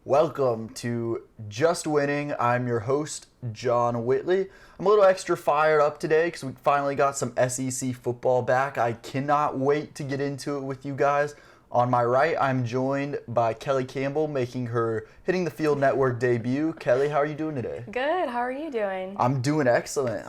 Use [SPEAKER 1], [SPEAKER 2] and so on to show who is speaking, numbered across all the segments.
[SPEAKER 1] Welcome to Just Winning. I'm your host, Jon Whitley. I'm a little extra fired up today because we finally got some SEC football back. I cannot wait to get into it with you guys. On my right, I'm joined by Kellie Cambell making her Hitting the Field Network debut. Kellie, how are you doing today?
[SPEAKER 2] Good. How are you doing?
[SPEAKER 1] I'm doing excellent.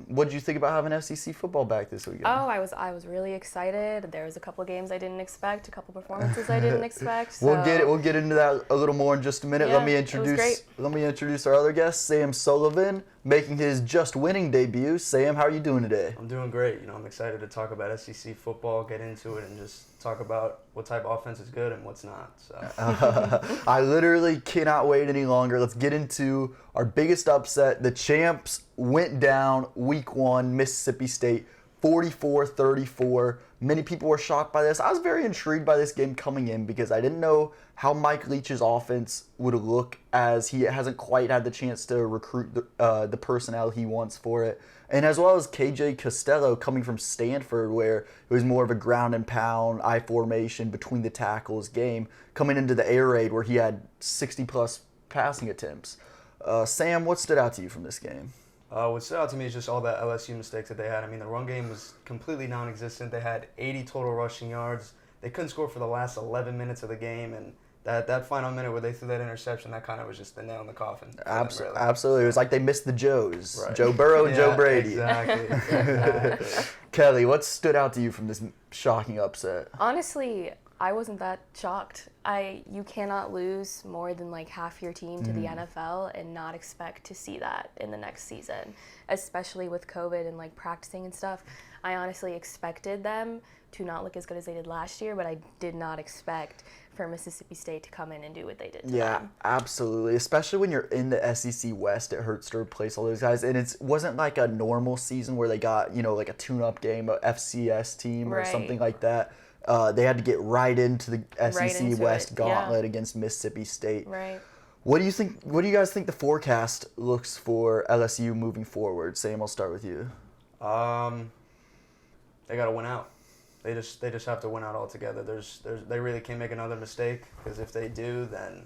[SPEAKER 1] What did you think about having SEC football back this weekend?
[SPEAKER 2] Oh, I was really excited. There was a couple of games I didn't expect, a couple performances I didn't expect. So.
[SPEAKER 1] We'll get into that a little more in just a minute.
[SPEAKER 2] Yeah,
[SPEAKER 1] Let me
[SPEAKER 2] it was great.
[SPEAKER 1] introduce our other guest, Sam Sullivan, making his Just Winning debut. Sam, how are you doing today?
[SPEAKER 3] I'm doing great. I'm excited to talk about SEC football, get into it, and just talk about what type of offense is good and what's not. So
[SPEAKER 1] I literally cannot wait any longer. Let's get into our biggest upset. The champs went down week 1, Mississippi State, 44-34. Many people were shocked by this. I was very intrigued by this game coming in because I didn't know how Mike Leach's offense would look, as he hasn't quite had the chance to recruit the personnel he wants for it. And as well as KJ Costello coming from Stanford, where it was more of a ground and pound, I formation between the tackles game, coming into the air raid where he had 60-plus passing attempts. Sam, what stood out to you from this game?
[SPEAKER 3] what stood out to me is just all the LSU mistakes that they had. I mean, the run game was completely non-existent. They had 80 total rushing yards. They couldn't score for the last 11 minutes of the game, and that final minute where they threw that interception, that kind of was just the nail in the coffin.
[SPEAKER 1] Absolutely. Absolutely. It was like they missed the Joes.
[SPEAKER 3] Right.
[SPEAKER 1] Joe Burrow and Joe Brady.
[SPEAKER 3] Exactly.
[SPEAKER 1] Kellie, what stood out to you from this shocking upset?
[SPEAKER 2] Honestly, I wasn't that shocked. You cannot lose more than like half your team to the NFL and not expect to see that in the next season, especially with COVID and like practicing and stuff. I honestly expected them to not look as good as they did last year, but I did not expect for Mississippi State to come in and do what they did to them.
[SPEAKER 1] Absolutely. Especially when you're in the SEC West, it hurts to replace all those guys. And it wasn't like a normal season where they got, like a tune-up game, a FCS team or something like that. They had to get right into the SEC West gauntlet against Mississippi State.
[SPEAKER 2] Right.
[SPEAKER 1] What do you guys think the forecast looks for LSU moving forward? Sam, I'll start with you.
[SPEAKER 3] They got to win out. They just have to win out altogether. They really can't make another mistake, because if they do, then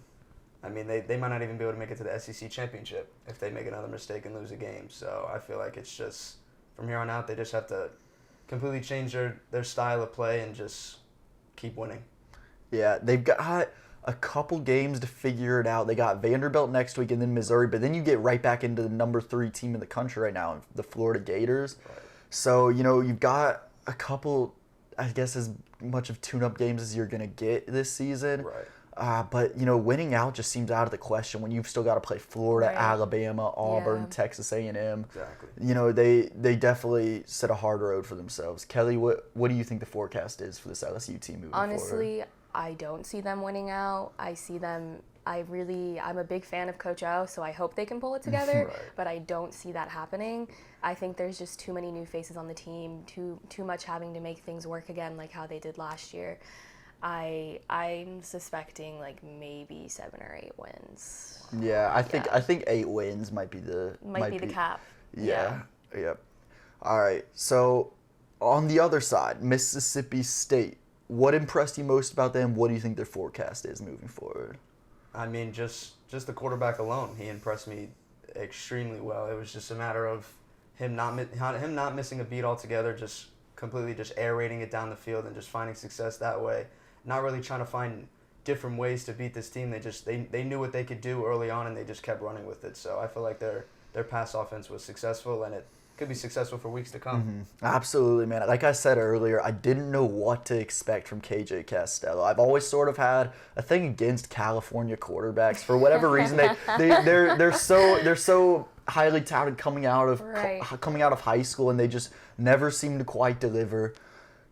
[SPEAKER 3] I mean they might not even be able to make it to the SEC championship if they make another mistake and lose a game. So I feel like it's just from here on out they just have to completely change their style of play and just keep winning.
[SPEAKER 1] Yeah, they've got a couple games to figure it out. They got Vanderbilt next week and then Missouri, but then you get right back into the number 3 team in the country right now, the Florida Gators.
[SPEAKER 3] Right.
[SPEAKER 1] So, you've got a couple, I guess, as much of tune-up games as you're going to get this season.
[SPEAKER 3] Right.
[SPEAKER 1] But, winning out just seems out of the question when you've still got to play Florida, Alabama, Auburn, Texas A&M.
[SPEAKER 3] Exactly.
[SPEAKER 1] They definitely set a hard road for themselves. Kellie, what do you think the forecast is for this LSU team moving forward?
[SPEAKER 2] Honestly, I don't see them winning out. I see them, I'm a big fan of Coach O, so I hope they can pull it together,
[SPEAKER 3] Right.
[SPEAKER 2] but I don't see that happening. I think there's just too many new faces on the team, too much having to make things work again like how they did last year. I'm suspecting like maybe 7 or 8 wins.
[SPEAKER 1] Yeah, I think 8 wins might be the
[SPEAKER 2] cap.
[SPEAKER 1] Yeah. All right. So on the other side, Mississippi State. What impressed you most about them? What do you think their forecast is moving forward?
[SPEAKER 3] I mean, just the quarterback alone, he impressed me extremely well. It was just a matter of him not missing a beat altogether, just completely just air raiding it down the field and just finding success that way. Not really trying to find different ways to beat this team. They knew what they could do early on, and they just kept running with it. So I feel like their pass offense was successful, and it could be successful for weeks to come.
[SPEAKER 1] Mm-hmm. Absolutely, man. Like I said earlier, I didn't know what to expect from KJ Costello. I've always sort of had a thing against California quarterbacks for whatever reason. They're so highly touted coming out of high school, and they just never seem to quite deliver.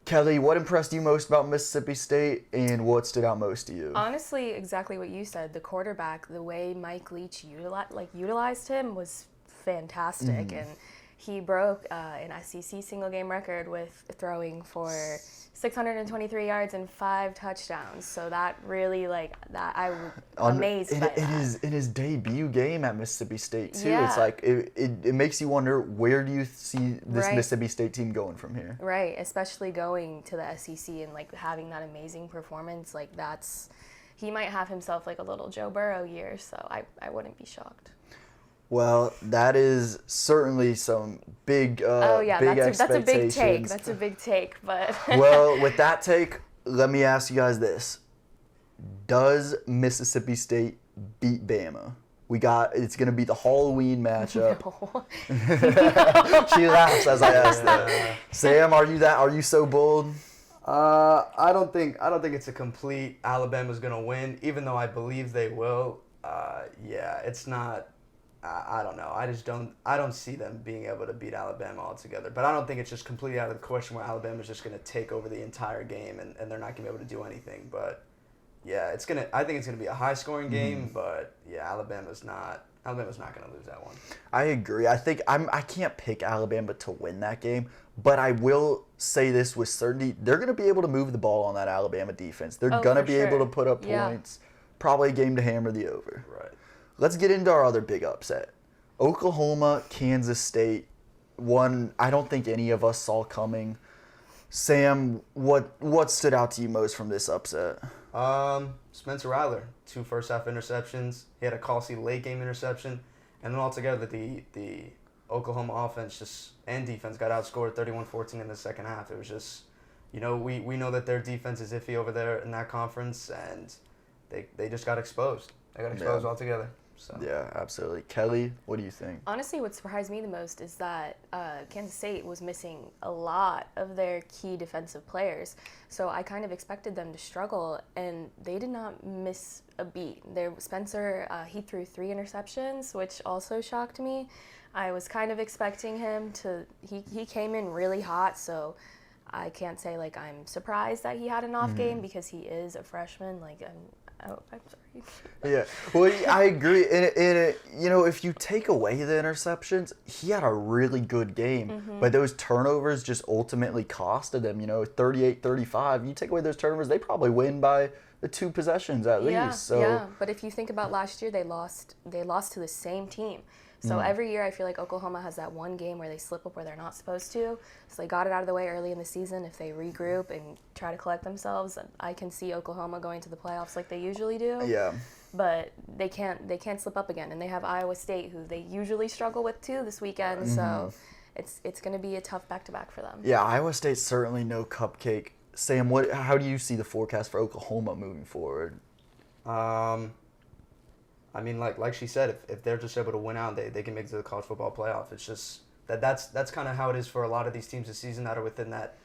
[SPEAKER 1] Kellie, what impressed you most about Mississippi State, and what stood out most to you?
[SPEAKER 2] Honestly, exactly what you said. The quarterback, the way Mike Leach utilized him was fantastic, and he broke an SEC single game record with throwing for 623 yards and 5 touchdowns. So that really, I was amazed by that.
[SPEAKER 1] In his debut game at Mississippi State, too.
[SPEAKER 2] Yeah.
[SPEAKER 1] It's like, it makes you wonder, where do you see this Mississippi State team going from here?
[SPEAKER 2] Right, especially going to the SEC and, having that amazing performance. he might have himself like a little Joe Burrow year, so I wouldn't be shocked.
[SPEAKER 1] Well, that is certainly some big,
[SPEAKER 2] Oh yeah,
[SPEAKER 1] big
[SPEAKER 2] that's a big take.
[SPEAKER 1] expectations.
[SPEAKER 2] That's a big take, but
[SPEAKER 1] Well, with that take, let me ask you guys this: does Mississippi State beat Bama? It's going to be the Halloween matchup.
[SPEAKER 2] No.
[SPEAKER 1] She laughs as I ask that. Sam, are you so bold?
[SPEAKER 3] I don't think it's a complete Alabama's gonna win, even though I believe they will. Yeah, it's not. I don't know. I don't see them being able to beat Alabama altogether. But I don't think it's just completely out of the question where Alabama's just gonna take over the entire game and they're not gonna be able to do anything. But yeah, I think it's gonna be a high scoring game. But yeah, Alabama's not gonna lose that one.
[SPEAKER 1] I agree. I think I can't pick Alabama to win that game, but I will say this with certainty: they're going to be able to move the ball on that Alabama defense. They're going to
[SPEAKER 2] for
[SPEAKER 1] be
[SPEAKER 2] sure.
[SPEAKER 1] able to put up
[SPEAKER 2] Yeah.
[SPEAKER 1] points. Probably a game to hammer the over.
[SPEAKER 3] Right.
[SPEAKER 1] Let's get into our other big upset: Oklahoma, Kansas State. One I don't think any of us saw coming. Sam, what stood out to you most from this upset?
[SPEAKER 3] Spencer Rattler, 2 first-half interceptions. He had a costly late-game interception, and then altogether the Oklahoma offense and defense got outscored 31-14 in the second half. It was just, we know that their defense is iffy over there in that conference, and they just got exposed. They got exposed altogether. So.
[SPEAKER 1] Yeah, absolutely. Kelly, what do you think?
[SPEAKER 2] Honestly, what surprised me the most is that Kansas State was missing a lot of their key defensive players. So I kind of expected them to struggle, and they did not miss a beat. Spencer, he threw 3 interceptions, which also shocked me. I was kind of expecting him to. He came in really hot, so I can't say like I'm surprised that he had an off game because he is a freshman. Like I'm sorry.
[SPEAKER 1] Yeah, well, I agree. And if you take away the interceptions, he had a really good game. But those turnovers just ultimately costed them. 38-35. You take away those turnovers, they probably win by the 2 possessions at least. So.
[SPEAKER 2] Yeah, but if you think about last year, they lost to the same team. So every year I feel like Oklahoma has that one game where they slip up where they're not supposed to. So they got it out of the way early in the season. If they regroup and try to collect themselves, I can see Oklahoma going to the playoffs like they usually do.
[SPEAKER 1] Yeah.
[SPEAKER 2] But they can't slip up again. And they have Iowa State, who they usually struggle with too this weekend. So it's going to be a tough back-to-back for them.
[SPEAKER 1] Yeah, Iowa State's certainly no cupcake. Sam, how do you see the forecast for Oklahoma moving forward?
[SPEAKER 3] I mean, like she said, if they're just able to win out, they can make it to the college football playoff. It's just that's kind of how it is for a lot of these teams this season that are within that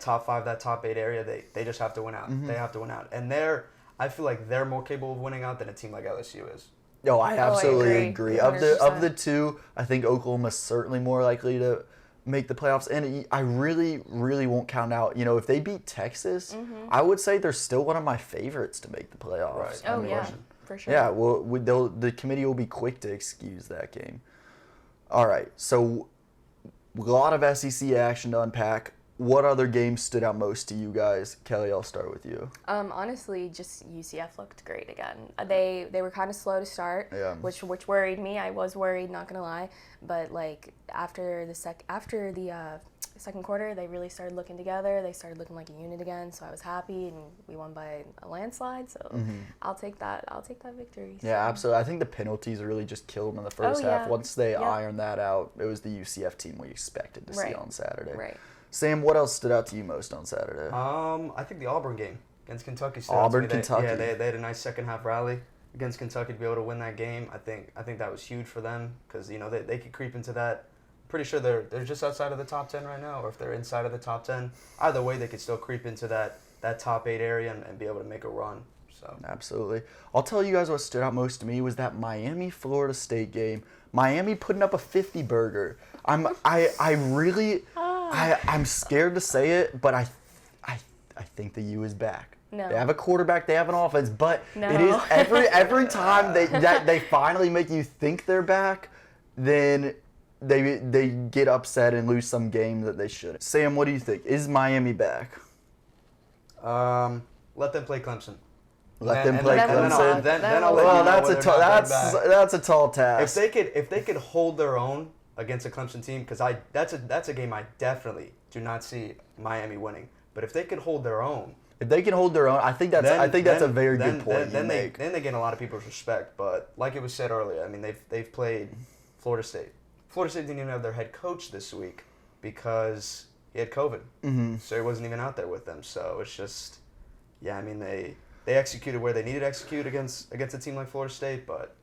[SPEAKER 3] top 5, that top 8 area. They just have to win out. They have to win out, and I feel like they're more capable of winning out than a team like LSU is.
[SPEAKER 1] No, I absolutely agree. Of
[SPEAKER 2] 100%.
[SPEAKER 1] the 2, I think Oklahoma's certainly more likely to make the playoffs, and I really, really won't count out. If they beat Texas, I would say they're still one of my favorites to make the playoffs.
[SPEAKER 3] Right.
[SPEAKER 2] Oh, yeah, for sure.
[SPEAKER 1] Yeah, well, the committee will be quick to excuse that game. All right, so a lot of SEC action to unpack. What other games stood out most to you guys? Kelly, I'll start with you.
[SPEAKER 2] Honestly, just UCF looked great again. They were kind of slow to start, which worried me. I was worried, not gonna lie. But like after the second quarter, they really started looking together. They started looking like a unit again. So I was happy, and we won by a landslide. So I'll take that. I'll take that victory. So.
[SPEAKER 1] Yeah, absolutely. I think the penalties really just killed them in the first half. Once they ironed that out, it was the UCF team we expected to see on Saturday.
[SPEAKER 2] Right.
[SPEAKER 1] Sam, what else stood out to you most on Saturday?
[SPEAKER 3] I think the Auburn game against Kentucky.
[SPEAKER 1] Kentucky.
[SPEAKER 3] They had a nice second half rally against Kentucky to be able to win that game. I think that was huge for them because they could creep into that. Pretty sure they're just outside of the top 10 right now, or if they're inside of the top 10, either way they could still creep into that top 8 area and be able to make a run. So
[SPEAKER 1] Absolutely. I'll tell you guys what stood out most to me was that Miami-Florida State game. Miami putting up a 50 burger. I'm scared to say it, but I think the U is back.
[SPEAKER 2] No.
[SPEAKER 1] They have a quarterback, they have an offense, but
[SPEAKER 2] No.
[SPEAKER 1] it is every time they finally make you think they're back, then they get upset and lose some game that they shouldn't. Sam, what do you think? Is Miami back?
[SPEAKER 3] Let them play Clemson.
[SPEAKER 1] Let them play Clemson.
[SPEAKER 3] Then I'll let
[SPEAKER 1] Well,
[SPEAKER 3] you know
[SPEAKER 1] that's a tall task.
[SPEAKER 3] If they could hold their own against a Clemson team, because that's a game I definitely do not see Miami winning. But if they could hold their own,
[SPEAKER 1] If they can hold their own, I think that's a very good point you make.
[SPEAKER 3] Then they gain a lot of people's respect. But like it was said earlier, I mean, they've played Florida State. Florida State didn't even have their head coach this week because he had COVID. Mm-hmm. So he wasn't even out there with them. So it's just, yeah, I mean, they executed where they needed to execute against a team like Florida State, but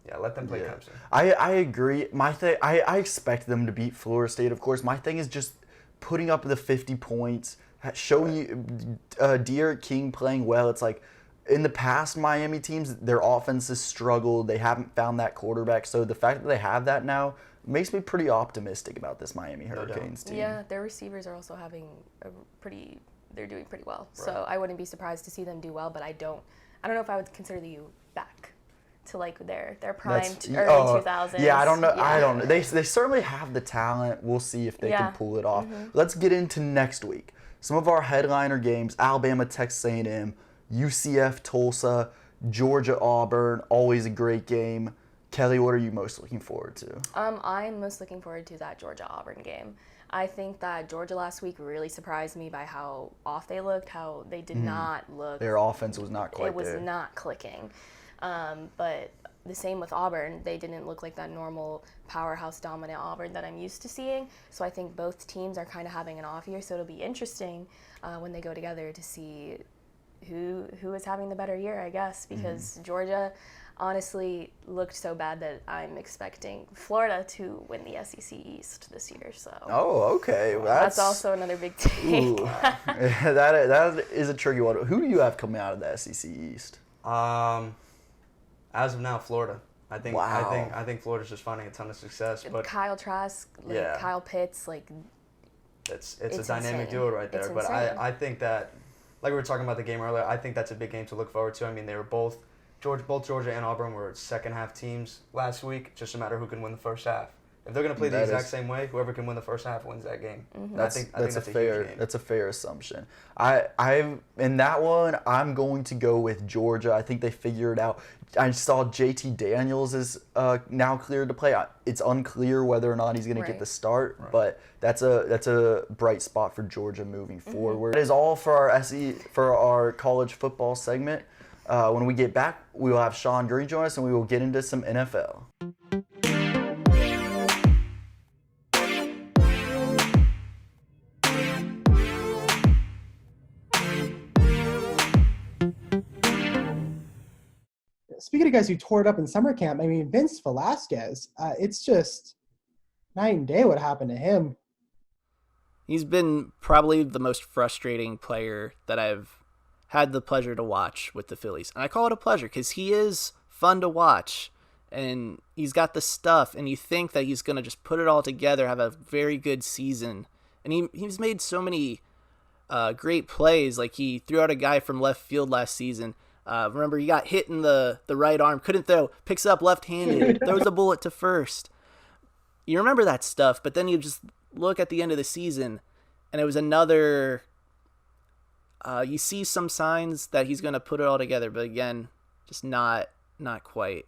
[SPEAKER 3] yeah, let them play Clemson.
[SPEAKER 1] I agree. My thing, I expect them to beat Florida State, of course. My thing is just putting up the 50 points, showing you De'Aaron King playing well. It's like in the past Miami teams, their offenses struggled. They haven't found that quarterback. So the fact that they have that now makes me pretty optimistic about this Miami Hurricanes team.
[SPEAKER 2] Yeah, their receivers are also having they're doing pretty well. Right. So I wouldn't be surprised to see them do well, but I don't know if I would consider you back to like their prime early 2000s.
[SPEAKER 1] Yeah, I don't know. Yeah. I don't know. They certainly have the talent. We'll see if they can pull it off. Mm-hmm. Let's get into next week. Some of our headliner games: Alabama, Texas A&M, UCF, Tulsa, Georgia, Auburn. Always a great game. Kelly, what are you most looking forward to?
[SPEAKER 2] I'm most looking forward to that Georgia-Auburn game. I think that Georgia last week really surprised me by how off they looked, how they did not look.
[SPEAKER 1] Their offense was not quite there.
[SPEAKER 2] It was not clicking. But the same with Auburn. They didn't look like that normal powerhouse dominant Auburn that I'm used to seeing. So I think both teams are kind of having an off year. So it'll be interesting when they go together to see who is having the better year, I guess, because Georgia honestly looked so bad that I'm expecting Florida to win the SEC East this year. So
[SPEAKER 1] okay. Well,
[SPEAKER 2] that's also another big take.
[SPEAKER 1] that is a tricky one. Who do you have coming out of the SEC East?
[SPEAKER 3] As of now, Florida. I think Florida's just finding a ton of success. But
[SPEAKER 2] Kyle Trask, Kyle Pitts,
[SPEAKER 3] it's a dynamic duo right there. But I think that, like we were talking about the game earlier, I think that's a big game to look forward to. I mean, they were both Georgia and Auburn were second half teams last week. Just a matter of who can win the first half. If they're going to play the exact same way, whoever can win the first half wins that game. Mm-hmm. I think that's a fair game.
[SPEAKER 1] That's a fair assumption. In that one, I'm going to go with Georgia. I think they figured it out. I saw JT Daniels is now cleared to play. It's unclear whether or not he's going to get the start, but that's a bright spot for Georgia moving forward. That is all for our college football segment. When we get back, we will have Sean Green join us, and we will get into some NFL.
[SPEAKER 4] Speaking of guys who tore it up in summer camp, I mean, Vince Velasquez, it's just night and day what happened to him.
[SPEAKER 5] He's been probably the most frustrating player that I've had the pleasure to watch with the Phillies. And I call it a pleasure because he is fun to watch. And he's got the stuff, and you think that he's going to just put it all together, have a very good season. And he's made so many great plays. Like he threw out a guy from left field last season. Remember, he got hit in the right arm, couldn't throw, picks up left-handed, throws a bullet to first. You remember that stuff, but then you just look at the end of the season, and it was another... you see some signs that he's going to put it all together, but again, just not quite.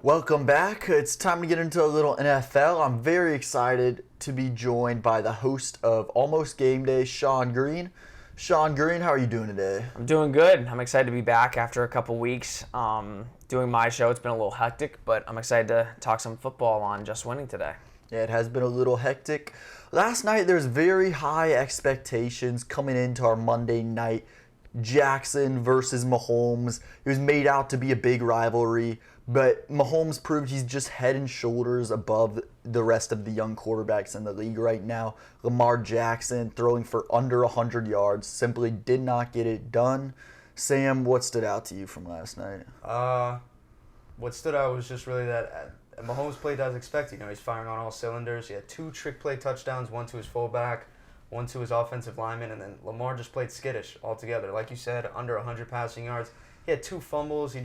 [SPEAKER 1] Welcome back. It's time to get into a little NFL. I'm very excited to be joined by the host of Almost Game Day, Sean Green. Sean Green, how are you doing today?
[SPEAKER 6] I'm doing good. I'm excited to be back after a couple weeks doing my show. It's been a little hectic, but I'm excited to talk some football on Just Winning today.
[SPEAKER 1] Yeah, it has been a little hectic. Last night, there's very high expectations coming into our Monday night. Jackson versus Mahomes. It was made out to be a big rivalry, but Mahomes proved he's just head and shoulders above the rest of the young quarterbacks in the league right now. Lamar Jackson throwing for under 100 yards simply did not get it done. Sam, what stood out to you from last night?
[SPEAKER 3] What stood out was just really that Mahomes played as expected. He's firing on all cylinders. He had 2 trick play touchdowns, one to his fullback, one to his offensive lineman, and then Lamar just played skittish altogether. Like you said, under 100 passing yards. He had 2 fumbles.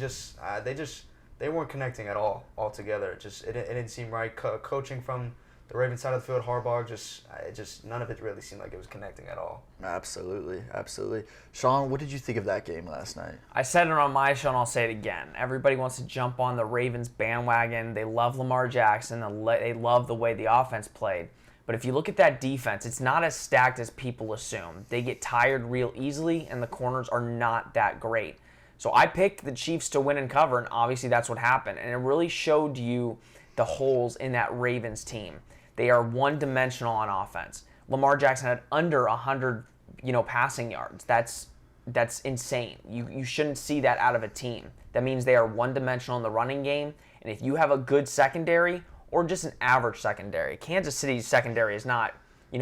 [SPEAKER 3] They weren't connecting at all altogether. It didn't seem right. Coaching from the Ravens side of the field, Harbaugh, just none of it really seemed like it was connecting at all.
[SPEAKER 1] Absolutely. Sean, what did you think of that game last night?
[SPEAKER 6] I said it on my show, and I'll say it again. Everybody wants to jump on the Ravens bandwagon. They love Lamar Jackson. They love the way the offense played. But if you look at that defense, it's not as stacked as people assume. They get tired real easily, and the corners are not that great. So I picked the Chiefs to win and cover, and obviously that's what happened. And it really showed you the holes in that Ravens team. They are one-dimensional on offense. Lamar Jackson had under 100, passing yards. That's insane. You shouldn't see that out of a team. That means they are one-dimensional in the running game. And if you have a good secondary or just an average secondary, Kansas City's secondary is not,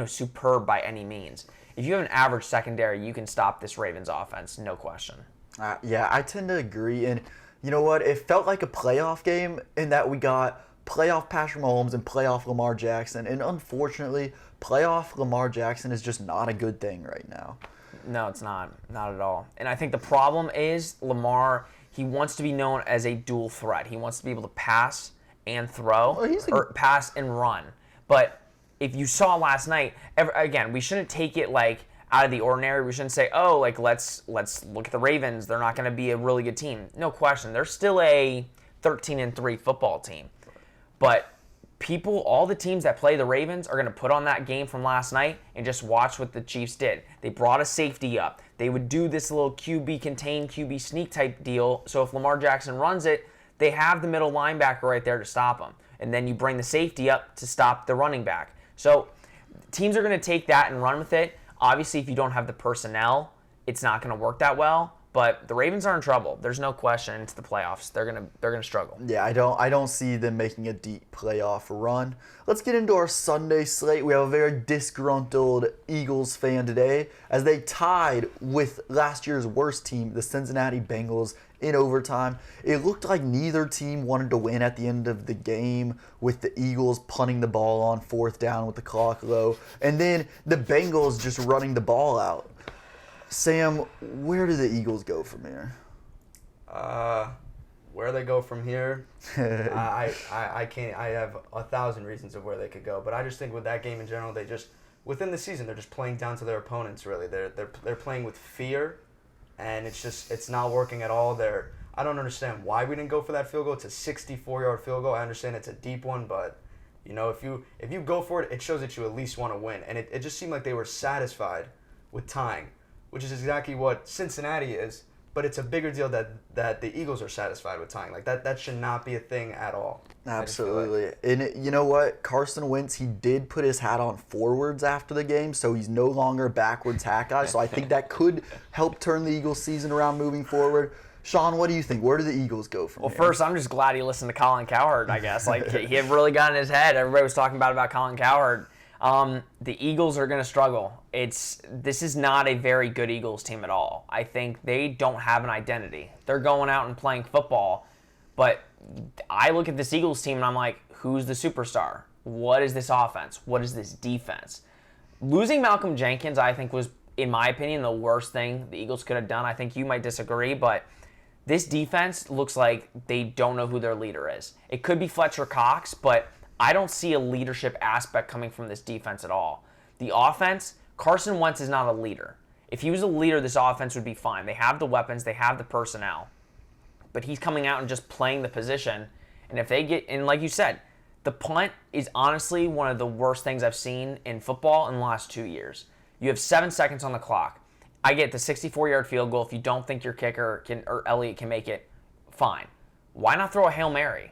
[SPEAKER 6] superb by any means. If you have an average secondary, you can stop this Ravens offense, no question.
[SPEAKER 1] Yeah, I tend to agree. And you know what? It felt like a playoff game in that we got playoff Patrick Mahomes and playoff Lamar Jackson. And unfortunately, playoff Lamar Jackson is just not a good thing right now.
[SPEAKER 6] No, it's not. Not at all. And I think the problem is Lamar, he wants to be known as a dual threat. He wants to be able to pass and throw, or pass and run. But if you saw last night, again, we shouldn't take it like out of the ordinary. We shouldn't say, oh, like let's look at the Ravens. They're not going to be a really good team. No question. They're still a 13-3 football team. But all the teams that play the Ravens are going to put on that game from last night and just watch what the Chiefs did. They brought a safety up. They would do this little QB contain, QB sneak type deal. So if Lamar Jackson runs it, they have the middle linebacker right there to stop him. And then you bring the safety up to stop the running back. So teams are going to take that and run with it. Obviously, if you don't have the personnel, it's not going to work that well. But the Ravens are in trouble. There's no question. It's the playoffs. They're gonna struggle.
[SPEAKER 1] Yeah, I don't see them making a deep playoff run. Let's get into our Sunday slate. We have a very disgruntled Eagles fan today as they tied with last year's worst team, the Cincinnati Bengals, in overtime. It looked like neither team wanted to win at the end of the game, with the Eagles punting the ball on 4th down with the clock low, and then the Bengals just running the ball out. Sam, where do the Eagles go from here?
[SPEAKER 3] Where they go from here, I can't. I have 1,000 reasons of where they could go, but I just think with that game in general, they just within the season they're just playing down to their opponents. Really, they're playing with fear, and it's not working at all. I don't understand why we didn't go for that field goal. It's a 64-yard field goal. I understand it's a deep one, but if you go for it, it shows that you at least want to win. And it just seemed like they were satisfied with tying, which is exactly what Cincinnati is, but it's a bigger deal that the Eagles are satisfied with tying. Like that should not be a thing at all.
[SPEAKER 1] Absolutely. And you know what? Carson Wentz, he did put his hat on forwards after the game, so he's no longer a backwards hat guy. So I think that could help turn the Eagles season around moving forward. Sean, what do you think? Where do the Eagles go from here?
[SPEAKER 6] Well, first, I'm just glad he listened to Colin Cowherd, I guess. Like, he had really got in his head. Everybody was talking about Colin Cowherd. The Eagles are going to struggle. This is not a very good Eagles team at all. I think they don't have an identity. They're going out and playing football, but I look at this Eagles team and I'm like, who's the superstar? What is this offense? What is this defense? Losing Malcolm Jenkins, I think, was, in my opinion, the worst thing the Eagles could have done. I think you might disagree, but this defense looks like they don't know who their leader is. It could be Fletcher Cox, but I don't see a leadership aspect coming from this defense at all. The offense, Carson Wentz is not a leader. If he was a leader, this offense would be fine. They have the weapons, they have the personnel. But he's coming out and just playing the position. And if they get, and like you said, the punt is honestly one of the worst things I've seen in football in the last 2 years. You have 7 seconds on the clock. I get the 64-yard field goal. If you don't think your kicker or Elliott can make it, fine. Why not throw a Hail Mary?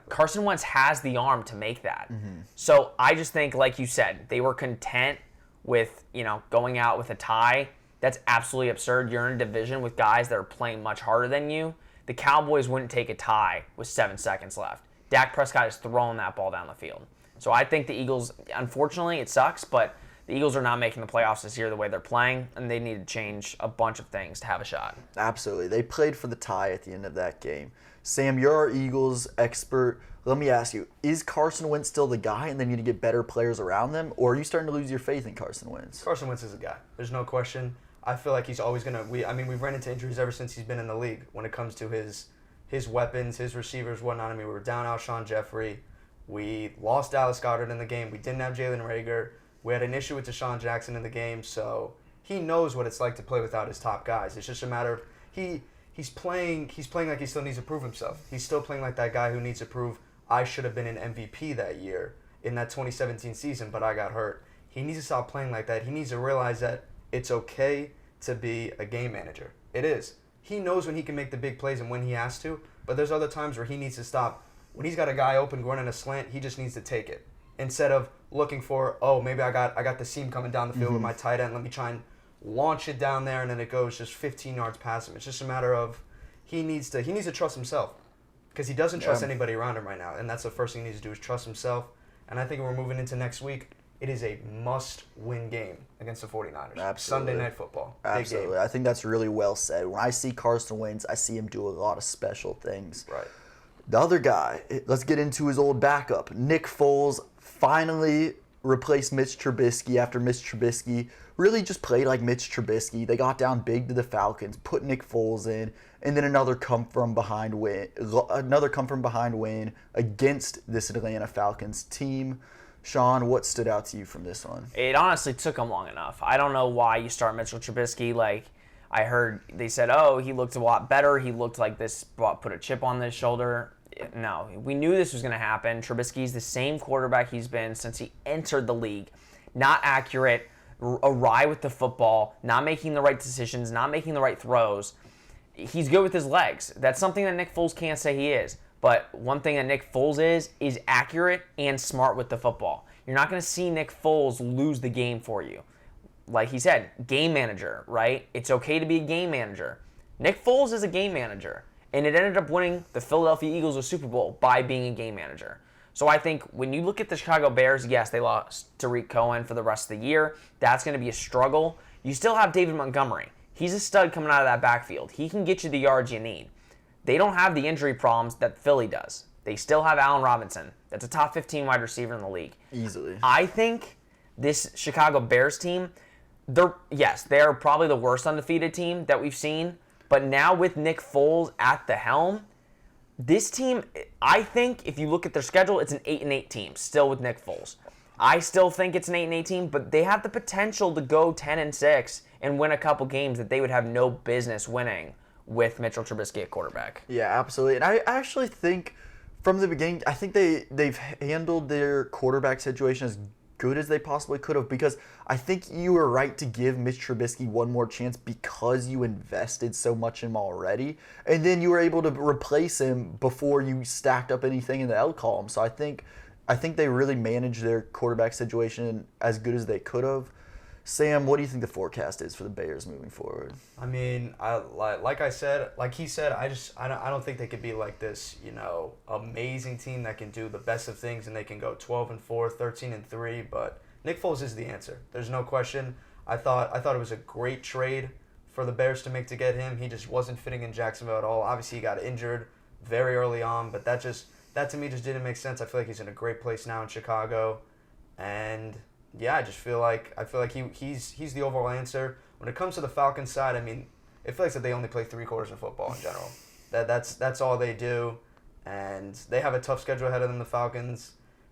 [SPEAKER 6] Carson Wentz has the arm to make that. Mm-hmm. So I just think, like you said, they were content with, going out with a tie. That's absolutely absurd. You're in a division with guys that are playing much harder than you. The Cowboys wouldn't take a tie with 7 seconds left. Dak Prescott is throwing that ball down the field. So I think the Eagles, unfortunately, it sucks, but the Eagles are not making the playoffs this year the way they're playing, and they need to change a bunch of things to have a shot.
[SPEAKER 1] Absolutely. They played for the tie at the end of that game. Sam, you're our Eagles expert. Let me ask you, is Carson Wentz still the guy and they need to get better players around them, or are you starting to lose your faith in Carson Wentz?
[SPEAKER 3] Carson Wentz is a guy. There's no question. I feel like he's always going to – we've ran into injuries ever since he's been in the league when it comes to his weapons, his receivers, whatnot. We were down Alshon Jeffrey. We lost Dallas Goedert in the game. We didn't have Jalen Reagor. We had an issue with Deshaun Jackson in the game. So he knows what it's like to play without his top guys. It's just a matter of he's playing like he still needs to prove himself. He's still playing like that guy who needs to prove I should have been an MVP that year. in that 2017 season, but I got hurt. He needs to stop playing like that. He needs to realize that it's okay to be a game manager. It is. He knows when he can make the big plays and when he has to, but there's other times where he needs to stop. When he's got a guy open going in a slant, he just needs to take it. Instead of looking for, oh, maybe I got the seam coming down the field with my tight end. Let me try and launch it down there, and then it goes just 15 yards past him. It's just a matter of he needs to trust himself, because he doesn't trust anybody around him right now, and that's the first thing he needs to do is trust himself. And I think when we're moving into next week, it is a must-win game against the 49ers.
[SPEAKER 1] Absolutely.
[SPEAKER 3] Sunday Night Football.
[SPEAKER 1] Absolutely.
[SPEAKER 3] Big game.
[SPEAKER 1] I think that's really well said. When I see Carson Wentz, I see him do a lot of special things.
[SPEAKER 3] Right.
[SPEAKER 1] The other guy, let's get into his old backup. Nick Foles finally replaced Mitch Trubisky after Mitch Trubisky really just played like Mitch Trubisky. They got down big to the Falcons, put Nick Foles in, and then another come from behind win against this Atlanta Falcons team. Sean, what stood out to you from this one?
[SPEAKER 6] It honestly took him long enough. I don't know why you start Mitchell Trubisky. Like, I heard they said, oh, he looked a lot better. He looked like this put a chip on his shoulder. No, we knew this was going to happen. Trubisky's the same quarterback he's been since he entered the league. Not accurate, awry with the football, not making the right decisions, not making the right throws. He's good with his legs. That's something that Nick Foles can't say he is. But one thing that Nick Foles is accurate and smart with the football. You're not going to see Nick Foles lose the game for you. Like he said, game manager, right? It's okay to be a game manager. Nick Foles is a game manager, and it ended up winning the Philadelphia Eagles a Super Bowl by being a game manager. So I think when you look at the Chicago Bears, yes, they lost Tariq Cohen for the rest of the year. That's going to be a struggle. You still have David Montgomery. He's a stud coming out of that backfield. He can get you the yards you need. They don't have the injury problems that Philly does. They still have Allen Robinson. That's a top 15 wide receiver in the league.
[SPEAKER 1] Easily.
[SPEAKER 6] I think this Chicago Bears team, they're probably the worst undefeated team that we've seen. But now with Nick Foles at the helm, this team, I think if you look at their schedule, it's an 8-8 team, still with Nick Foles. I still think it's an 8-8 team, but they have the potential to go 10-6 and win a couple games that they would have no business winning with Mitchell Trubisky at quarterback.
[SPEAKER 1] Yeah, absolutely. And I actually think from the beginning, I think they've handled their quarterback situation as good as they possibly could have, because I think you were right to give Mitch Trubisky one more chance because you invested so much in him already. And then you were able to replace him before you stacked up anything in the L column. So I think they really managed their quarterback situation as good as they could have. Sam, what do you think the forecast is for the Bears moving forward?
[SPEAKER 3] I mean, like he said, I don't think they could be like this, amazing team that can do the best of things and they can go 12-4, 13-3. But Nick Foles is the answer. There's no question. I thought it was a great trade for the Bears to make to get him. He just wasn't fitting in Jacksonville at all. Obviously, he got injured very early on, but that to me just didn't make sense. I feel like he's in a great place now in Chicago, and yeah, I feel like he's the overall answer. When it comes to the Falcons side, I mean, it feels like that they only play 3 quarters of football in general. That's all they do, and they have a tough schedule ahead of them. The Falcons,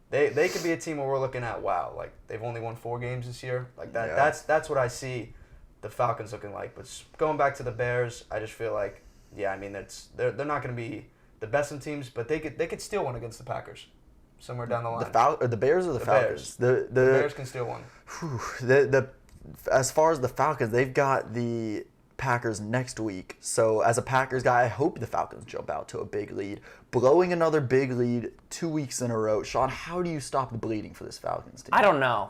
[SPEAKER 3] they could be a team where we're looking at, wow, like they've only won 4 games this year. Like that.
[SPEAKER 1] Yeah.
[SPEAKER 3] That's what I see the Falcons looking like. But going back to the Bears, I just feel like, yeah, I mean, they're not going to be the best in teams, but they could steal one against the Packers somewhere down the line.
[SPEAKER 1] The Bears or the Falcons?
[SPEAKER 3] Bears. The Bears can steal one.
[SPEAKER 1] As far as the Falcons, they've got the Packers next week. So as a Packers guy, I hope the Falcons jump out to a big lead. Blowing another big lead 2 weeks in a row. Sean, how do you stop the bleeding for this Falcons team?
[SPEAKER 6] I don't know.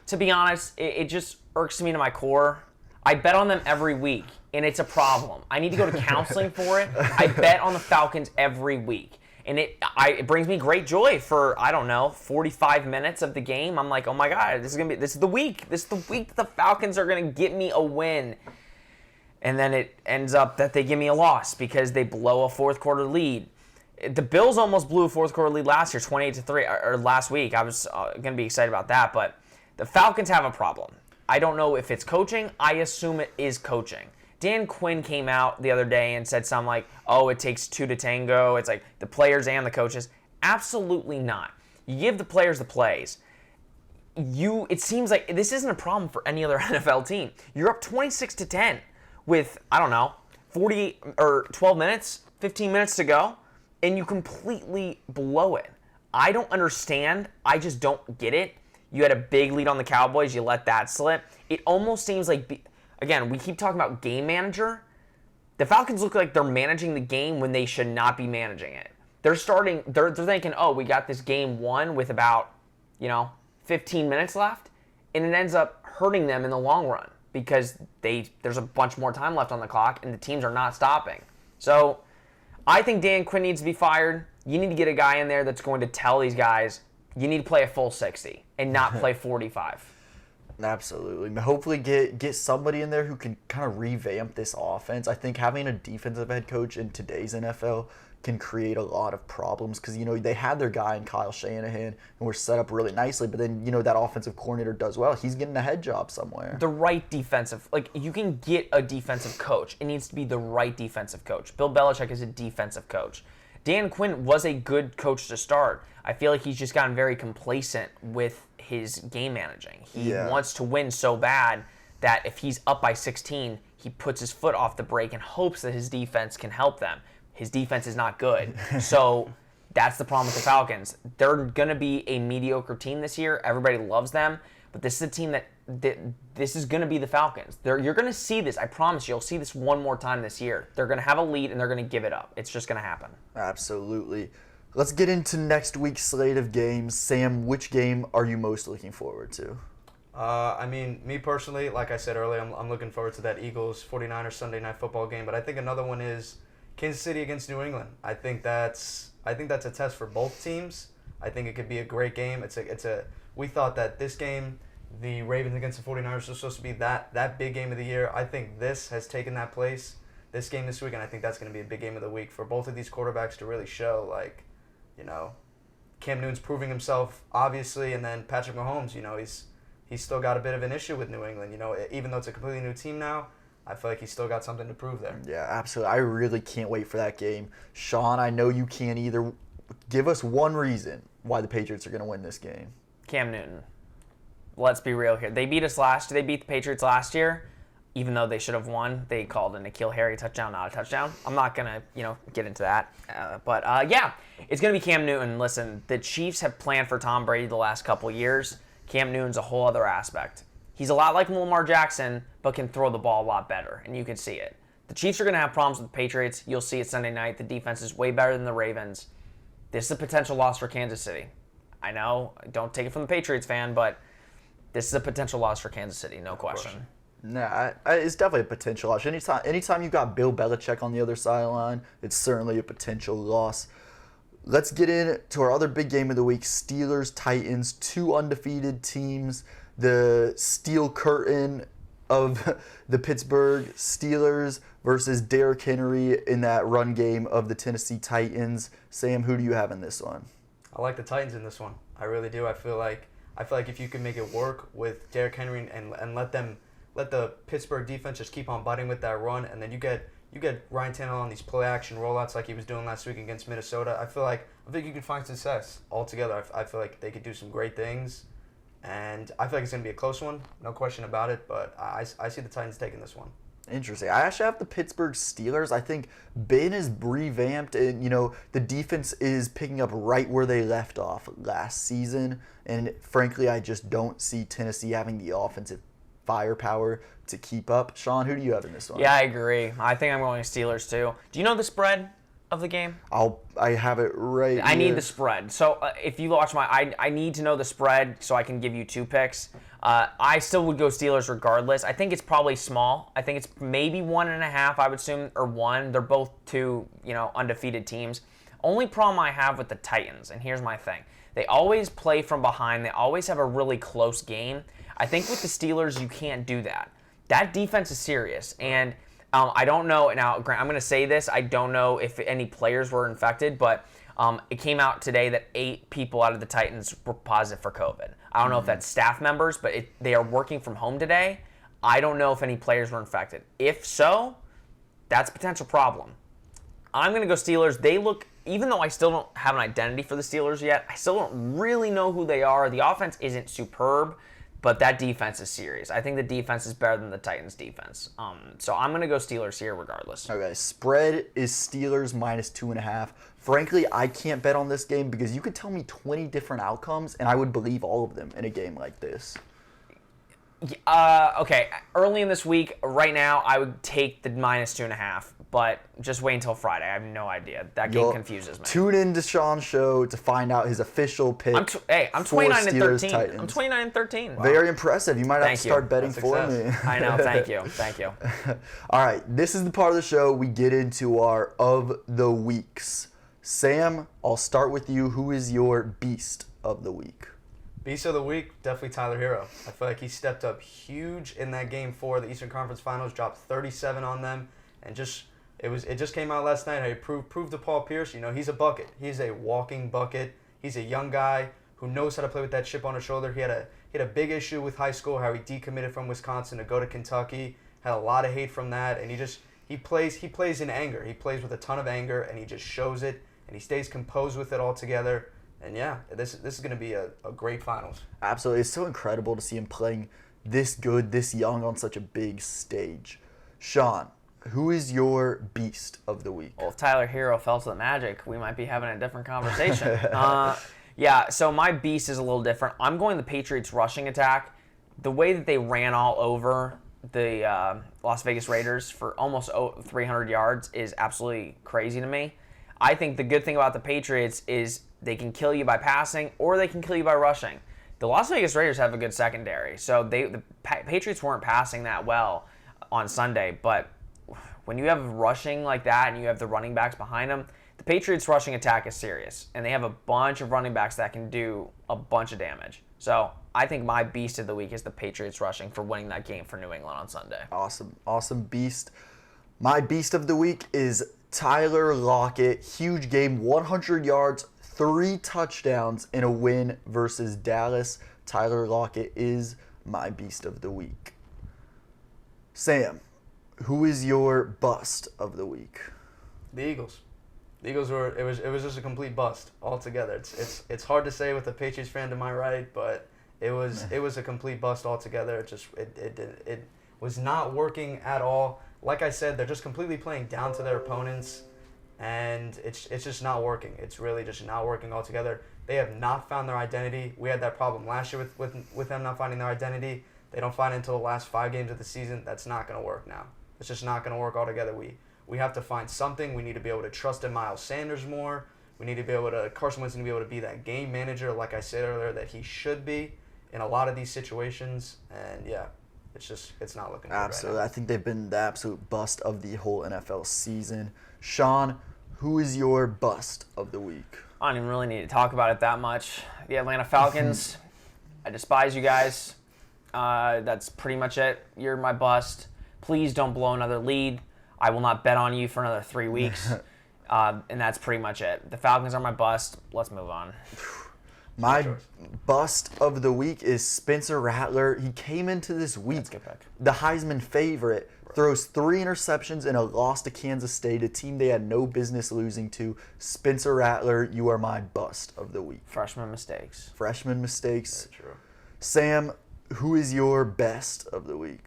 [SPEAKER 6] To be honest, it just irks me to my core. I bet on them every week, and it's a problem. I need to go to counseling for it. I bet on the Falcons every week. And it brings me great joy for, 45 minutes of the game. I'm like, oh my God, this is the week. This is the week the Falcons are going to get me a win. And then it ends up that they give me a loss because they blow a fourth quarter lead. The Bills almost blew a fourth quarter lead last year, 28-3, or last week. I was going to be excited about that, but the Falcons have a problem. I don't know if it's coaching. I assume it is coaching. Dan Quinn came out the other day and said something like, oh, it takes 2 to tango. It's like the players and the coaches. Absolutely not. You give the players the plays. It seems like this isn't a problem for any other NFL team. You're up 26-10 with, 48 or 12 minutes, 15 minutes to go, and you completely blow it. I don't understand. I just don't get it. You had a big lead on the Cowboys. You let that slip. It almost seems like, again, we keep talking about game manager. The Falcons look like they're managing the game when they should not be managing it. They're thinking, oh, we got this game won with about, 15 minutes left. And it ends up hurting them in the long run because there's a bunch more time left on the clock and the teams are not stopping. So I think Dan Quinn needs to be fired. You need to get a guy in there that's going to tell these guys, you need to play a full 60 and not play 45.
[SPEAKER 1] Absolutely. Hopefully get somebody in there who can kind of revamp this offense. I think having a defensive head coach in today's NFL can create a lot of problems because, they had their guy in Kyle Shanahan and were set up really nicely, but then, that offensive coordinator does well. He's getting a head job somewhere.
[SPEAKER 6] The right defensive, you can get a defensive coach. It needs to be the right defensive coach. Bill Belichick is a defensive coach. Dan Quinn was a good coach to start. I feel like he's just gotten very complacent with his game managing. He wants to win so bad that if he's up by 16, he puts his foot off the brake and hopes that his defense can help them. His defense is not good. So that's the problem with the Falcons. They're going to be a mediocre team this year. Everybody loves them. But this is a team that this is going to be the Falcons. You're going to see this. I promise you'll see this one more time this year. They're going to have a lead, and they're going to give it up. It's just going to happen.
[SPEAKER 1] Absolutely. Let's get into next week's slate of games. Sam, which game are you most looking forward to?
[SPEAKER 3] Me personally, like I said earlier, I'm looking forward to that Eagles 49ers Sunday Night Football game. But I think another one is Kansas City against New England. I think that's a test for both teams. I think it could be a great game. We thought that this game, the Ravens against the 49ers, was supposed to be that big game of the year. I think this has taken that place, this game this week, and I think that's going to be a big game of the week for both of these quarterbacks to really show, Cam Newton's proving himself, obviously, and then Patrick Mahomes, he's still got a bit of an issue with New England. Even though it's a completely new team now, I feel like he's still got something to prove there.
[SPEAKER 1] Yeah, absolutely. I really can't wait for that game. Sean, I know you can't either. Give us one reason why the Patriots are going to win this game.
[SPEAKER 6] Cam Newton. Let's be real here. They beat the Patriots last year, even though they should have won. They called a N'Keal Harry touchdown, not a touchdown. I'm not going to, get into that. But it's going to be Cam Newton. Listen, the Chiefs have planned for Tom Brady the last couple years. Cam Newton's a whole other aspect. He's a lot like Lamar Jackson, but can throw the ball a lot better, and you can see it. The Chiefs are going to have problems with the Patriots. You'll see it Sunday night. The defense is way better than the Ravens. This is a potential loss for Kansas City. I know, don't take it from the Patriots fan, but this is a potential loss for Kansas City, no question.
[SPEAKER 1] Nah, it's definitely a potential loss. Anytime you've got Bill Belichick on the other sideline, it's certainly a potential loss. Let's get into our other big game of the week, Steelers-Titans, two undefeated teams. The steel curtain of the Pittsburgh Steelers versus Derrick Henry in that run game of the Tennessee Titans. Sam, who do you have in this one?
[SPEAKER 3] I like the Titans in this one. I really do. I feel like if you can make it work with Derrick Henry and let the Pittsburgh defense just keep on biting with that run, and then you get Ryan Tannehill on these play action rollouts like he was doing last week against Minnesota. I think you can find success altogether. I feel like they could do some great things. And I feel like it's going to be a close one, no question about it, but I see the Titans taking this one.
[SPEAKER 1] Interesting. I actually have the Pittsburgh Steelers. I think Ben is revamped, and the defense is picking up right where they left off last season. And frankly, I just don't see Tennessee having the offensive firepower to keep up. Sean, who do you have in this one?
[SPEAKER 6] Yeah, I agree. I think I'm going Steelers too. Do you know the spread of the game?
[SPEAKER 1] I have it right
[SPEAKER 6] I
[SPEAKER 1] here.
[SPEAKER 6] need the spread. So if you watch I need to know the spread so I can give you two picks. I still would go Steelers regardless. I think it's probably small. I think it's maybe 1.5, I would assume, or 1. They're both two, undefeated teams. Only problem I have with the Titans, and here's my thing. They always play from behind. They always have a really close game. I think with the Steelers, you can't do that. That defense is serious, and I don't know. Now, Grant, I'm going to say this. I don't know if any players were infected, but it came out today that 8 people out of the Titans were positive for COVID. I don't know if that's staff members, but they are working from home today. I don't know if any players were infected. If so, that's a potential problem. I'm going to go Steelers. They look, even though I still don't have an identity for the Steelers yet, I still don't really know who they are. The offense isn't superb, but that defense is serious. I think the defense is better than the Titans' defense. So I'm going to go Steelers here regardless.
[SPEAKER 1] Okay, spread is Steelers -2.5. Frankly, I can't bet on this game because you could tell me 20 different outcomes and I would believe all of them in a game like this.
[SPEAKER 6] Okay, early in this week, right now, I would take the -2.5, but just wait until Friday. I have no idea. That game confuses me.
[SPEAKER 1] Tune in to Sean's show to find out his official pick.
[SPEAKER 6] I'm 29-13.
[SPEAKER 1] Titans.
[SPEAKER 6] I'm 29-13.
[SPEAKER 1] Wow. Very impressive. You might have to start betting
[SPEAKER 3] That's
[SPEAKER 1] for
[SPEAKER 3] success.
[SPEAKER 1] me.
[SPEAKER 6] I know. Thank you.
[SPEAKER 1] All right, this is the part of the show we get into our of the weeks. Sam, I'll start with you. Who is your beast of the week?
[SPEAKER 3] Beast of the week, definitely Tyler Hero. I feel like he stepped up huge in that game 4 of the Eastern Conference Finals, dropped 37 on them, and it just came out last night how he proved to Paul Pierce, he's a bucket. He's a walking bucket. He's a young guy who knows how to play with that chip on his shoulder. He had a big issue with high school, how he decommitted from Wisconsin to go to Kentucky. Had a lot of hate from that, and he plays in anger. He plays with a ton of anger, and he just shows it, and he stays composed with it all together. And yeah, this is going to be a great finals.
[SPEAKER 1] Absolutely. It's so incredible to see him playing this good, this young on such a big stage. Sean, who is your beast of the week?
[SPEAKER 6] Well, if Tyler Hero fell to the Magic, we might be having a different conversation. So my beast is a little different. I'm going the Patriots rushing attack. The way that they ran all over the Las Vegas Raiders for almost 300 yards is absolutely crazy to me. I think the good thing about the Patriots is they can kill you by passing or they can kill you by rushing. The Las Vegas Raiders have a good secondary, so the Patriots weren't passing that well on Sunday. But when you have rushing like that and you have the running backs behind them, the Patriots rushing attack is serious, and they have a bunch of running backs that can do a bunch of damage. So I think my beast of the week is the Patriots rushing for winning that game for New England on Sunday.
[SPEAKER 1] Awesome beast. My beast of the week is Tyler Lockett. Huge game, 100 yards, 3 touchdowns in a win versus Dallas. Tyler Lockett is my beast of the week. Sam, who is your bust of the week?
[SPEAKER 3] The Eagles. The Eagles it was just a complete bust altogether. It's hard to say with a Patriots fan to my right, but it was a complete bust altogether. It was not working at all. Like I said, they're just completely playing down to their opponents, and it's just not working. It's really just not working altogether. They have not found their identity. We had that problem last year with them not finding their identity. They don't find it until the last 5 games of the season. That's not going to work now. It's just not going to work altogether. We have to find something. We need to be able to trust in Miles Sanders more. We need to be able to, Carson Wentz needs to be able to be that game manager, like I said earlier, that he should be in a lot of these situations. And yeah, it's not looking good
[SPEAKER 1] Absolutely.
[SPEAKER 3] right now.
[SPEAKER 1] I think they've been the absolute bust of the whole NFL season. Sean, who is your bust of the week?
[SPEAKER 6] I don't even really need to talk about it that much. The Atlanta Falcons, I despise you guys. That's pretty much it. You're my bust. Please don't blow another lead. I will not bet on you for another 3 weeks. And that's pretty much it. The Falcons are my bust. Let's move on.
[SPEAKER 1] My bust of the week is Spencer Rattler. He came into this week,
[SPEAKER 6] That's a good pick.
[SPEAKER 1] the Heisman favorite, throws 3 interceptions in a loss to Kansas State, a team they had no business losing to. Spencer Rattler, you are my bust of the week.
[SPEAKER 6] Freshman mistakes.
[SPEAKER 1] Freshman mistakes.
[SPEAKER 3] Very true.
[SPEAKER 1] Sam, who is your best of the week?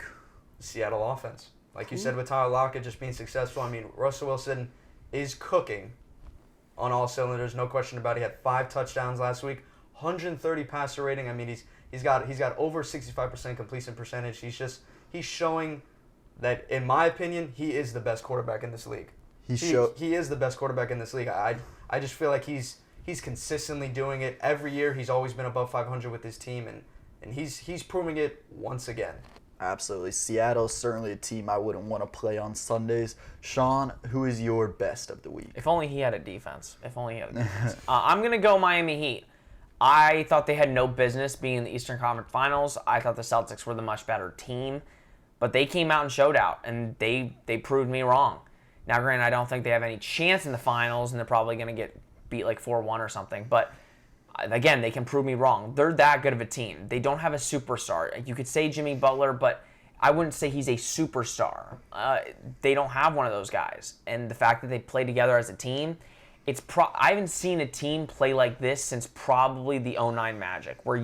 [SPEAKER 3] Seattle offense. Like you said with Tyler Lockett just being successful, I mean, Russell Wilson is cooking on all cylinders, no question about it. He had 5 touchdowns last week, 130 passer rating. I mean, he's got over 65% completion percentage. He's showing that, in my opinion, he is the best quarterback in this league. He is the best quarterback in this league. I just feel like he's consistently doing it every year. He's always been above 500 with his team, and he's proving it once again.
[SPEAKER 1] Absolutely. Seattle's certainly a team I wouldn't want to play on Sundays. Sean, who is your best of the week?
[SPEAKER 6] If only he had a defense. I'm going to go Miami Heat. I thought they had no business being in the Eastern Conference Finals. I thought the Celtics were the much better team. But they came out and showed out, and they proved me wrong. Now, granted, I don't think they have any chance in the finals, and they're probably going to get beat like 4-1 or something. But again, they can prove me wrong. They're that good of a team. They don't have a superstar. You could say Jimmy Butler, but I wouldn't say he's a superstar. They don't have one of those guys. And the fact that they play together as a team I haven't seen a team play like this since probably the '09 Magic, where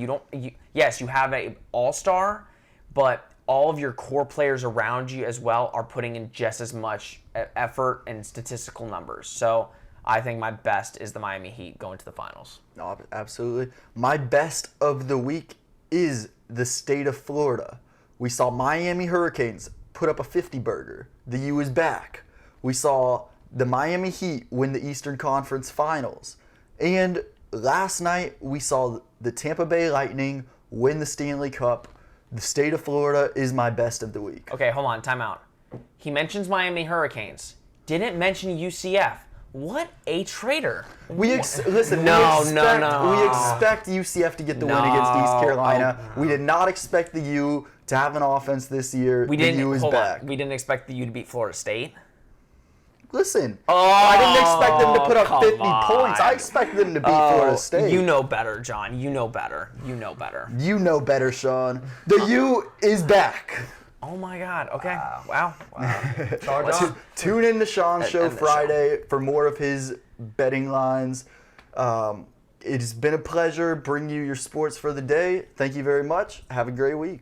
[SPEAKER 6] yes, you have a all-star, but all of your core players around you as well are putting in just as much effort and statistical numbers. So I think my best is the Miami Heat going to the finals.
[SPEAKER 1] No, absolutely. My best of the week is the state of Florida. We saw Miami Hurricanes put up a 50-burger. The U is back. We saw the Miami Heat win the Eastern Conference Finals. And last night, we saw the Tampa Bay Lightning win the Stanley Cup. The state of Florida is my best of the week.
[SPEAKER 6] Okay, hold on, time out. He mentions Miami Hurricanes. Didn't mention UCF. What a traitor.
[SPEAKER 1] Listen,
[SPEAKER 6] No.
[SPEAKER 1] we expect UCF to get the win against East Carolina. We did not expect the U to have an offense this year. The U is back.
[SPEAKER 6] We didn't expect the U to beat Florida State.
[SPEAKER 1] Listen, I didn't expect them to put up 50 points. I expect them to beat Florida State.
[SPEAKER 6] You know better, John. You know better. You know better.
[SPEAKER 1] You know better, Sean. The U is back.
[SPEAKER 6] Oh my God. Okay. Wow.
[SPEAKER 1] Tune in to Sean's show Friday for more of his betting lines. It has been a pleasure bringing you your sports for the day. Thank you very much. Have a great week.